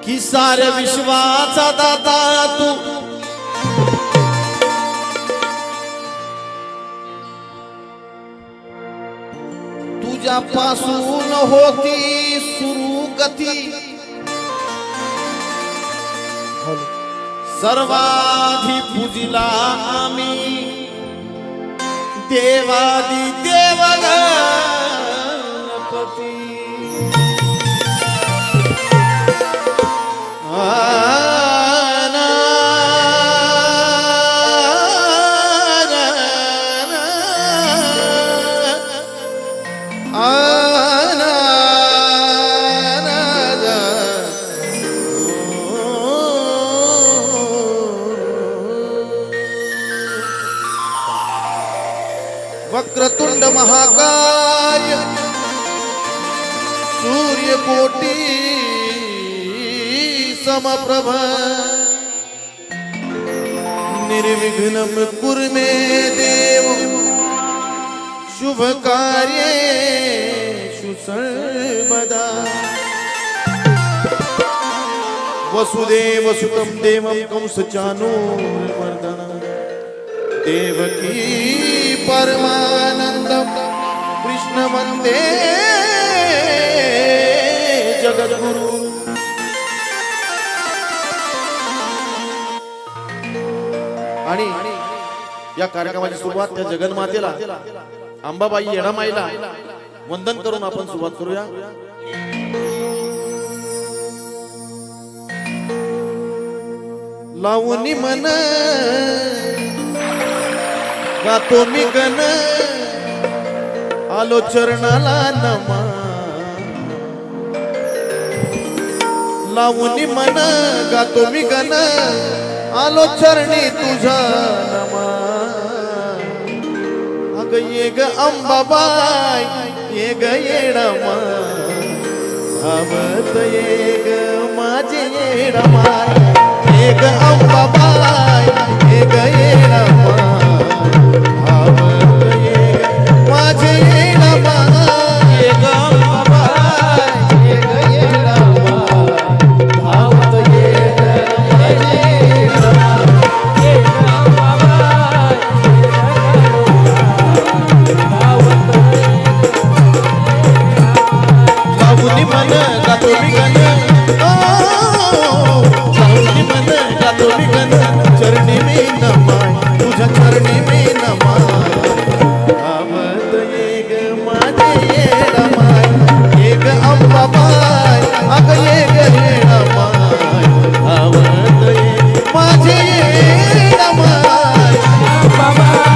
की साऱ्या विश्वाचा दाता तू तुझ्यापासून होती सुरू गती सर्वाधी पूजिला आम्ही देवादी देव गणपती वक्रतुंड महाकाय सूर्यकोटी समप्रभ निर्विघ्नं कुरु मे देव शुभ कार्येषु सर्वदा वसुदेव सुतं देवं कंसचाणूरमर्दनं देवकी परमानंदं कृष्ण वंदे जगद्गुरु। आणि या कार्यक्रमाची सुरुवात त्या जगन्मातेला अंबाबाई येणामाईला वंदन करून आपण सुरुवात करूया। लावणी मन गातो मी गण आलो चरणाला नमा लावणी मन गातो मी गण आलो चरणी तुझा नमा अग ये ग अंबाबाई ये ग येडमा भावत ये ग माझे येडमा ये ग अंबाबाई ये ग येडमा चरणी में नमा तुझ्या चरणी में नमा आवत येग माझे येडमाय येग अंबाबाई अग येग येडमाय आवत येग माझे येडमाय अंबाबाई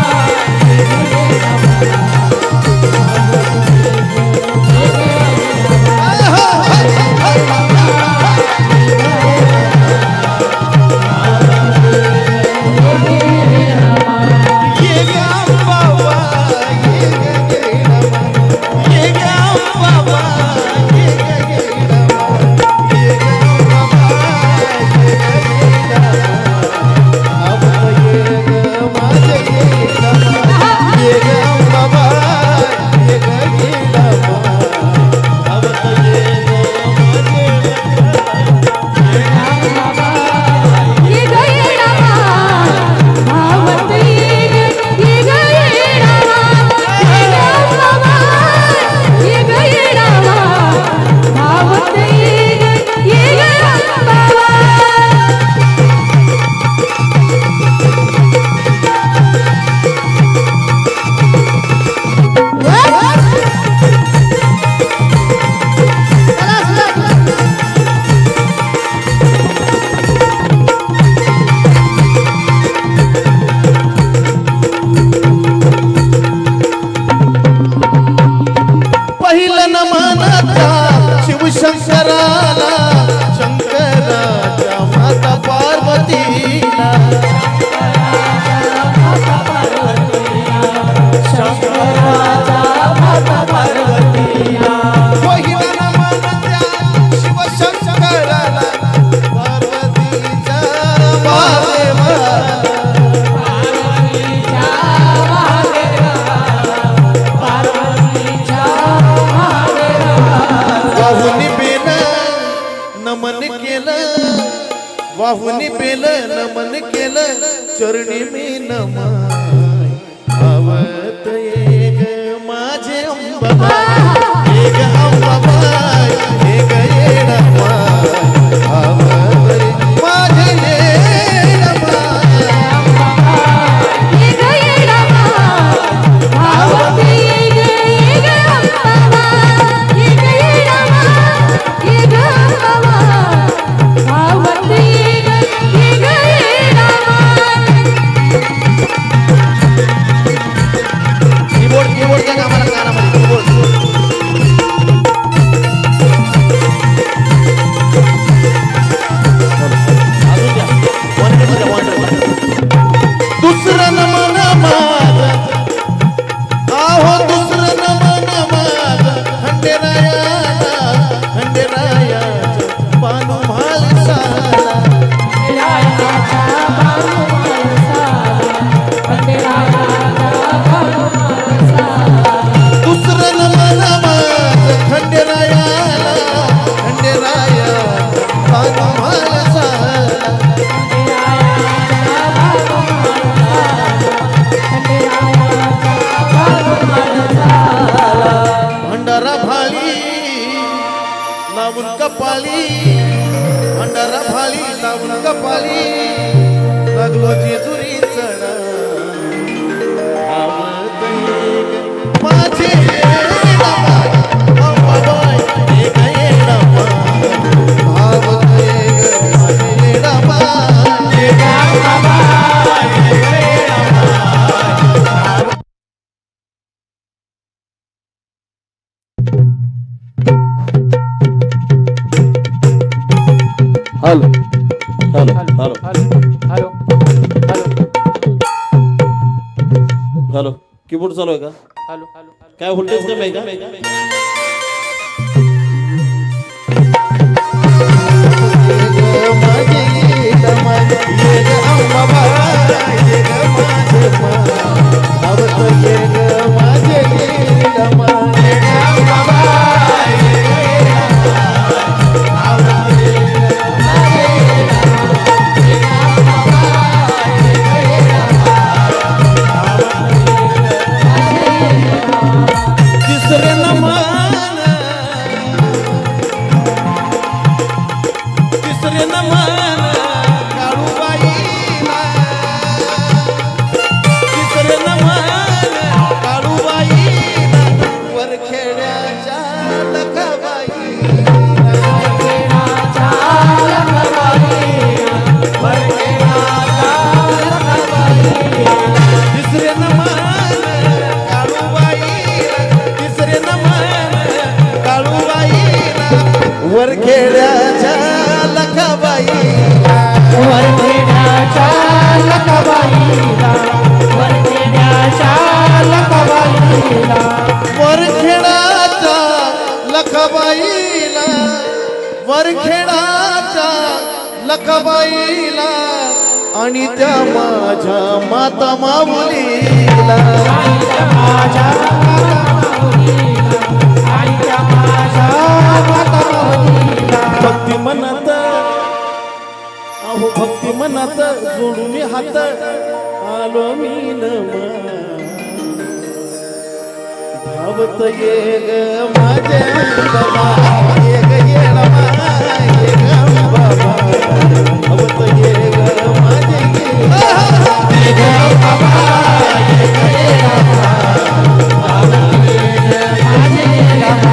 शंकराला शंकराच्या माता पार्वतीला शंकराच्या माता पार्वतीला पहिला नमन त्या शिवशंकराला पार्वतीच्या नमन केलं वाहुनी पेलं नमन केलं चरणी मी नमाय भावत ये ग माझे अंबाबाई ये ग अंबाबाई ये ग येडमाय भावत ये माझे येडमाय ये ग येडमाय भावत ये ग अंबाबाई ये ग येडमाय ये ग अंबाबाई भावत ये ग येडमाय कीबोर्डच्या कामाला गाण्यामध्ये कीबोर्ड दुसरं नमन माझं आहो दुसरं नमन माझं खंडेरायाच्या बानू म्हालसाला दुसरं नमन माझं खंडेरायाला बानू म्हालसाला भंडारा भाळी लावून कपाळी भंडारा भाळी लावून कपाळी लागलो जेजुरी चढा आवत एक माझे येडमाय अंबाबाई एक येडमाय आवत एक माझे येडमाय एक अंबाबाई एक येडमाय hello hello hello hello hello keyboard चालू आहे का हॅलो काय व्होल्टेज कमी आहे का माझे येडमाय ये ग अंबाबाई ये ग माझे भावत ये ग माझे येडमाय ये ग अंबाबाई ये ग येडमाय भावत ये ग माझे येडमाय ये ग अंबाबाई ये ग येडमाय भावत ये ग माझे येडमाय तिसरे नमन तिसरे नमन काळूबाईला तिसरे नमन काळूबाईला वरखेड्याच्या लखाबाईला तिसरे नमन काळूबाईला तिसरे नमन काळूबाईला वरखेड्याच्या लखाबाईला वरखेडाच्या लखाबाईला वरखेडाच्या लखाबाईला आणि त्या माझ्या माता माऊलीला भक्ती मनात अहो भक्ती मनात जोडून हात आलो मी नमा धावत ये ग माझे अंबाबाई ये ग येडमाय ये ग अंबाबाई धावत ये ग माझे येडमाय ये ग अंबाबाई ये ग येडमाय धावत ये ग माझे येडमाय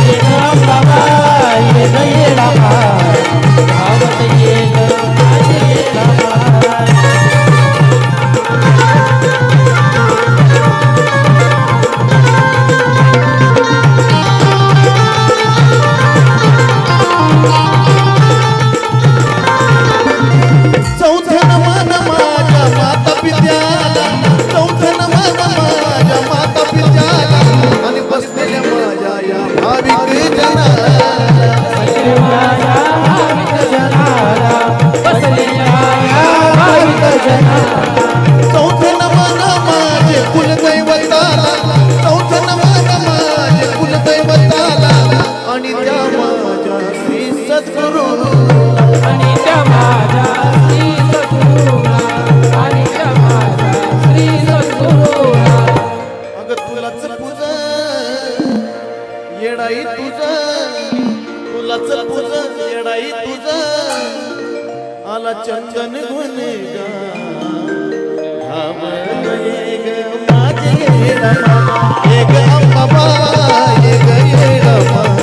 ये ग अंबाबाई ये ग येडमाय धावत ये ग माझे येडमाय तुझं येडाई तुझं आला चंदन गुणगा धावतो ये ग माझे येडा मामा ये ग अंबाबा ये ग येडा मामा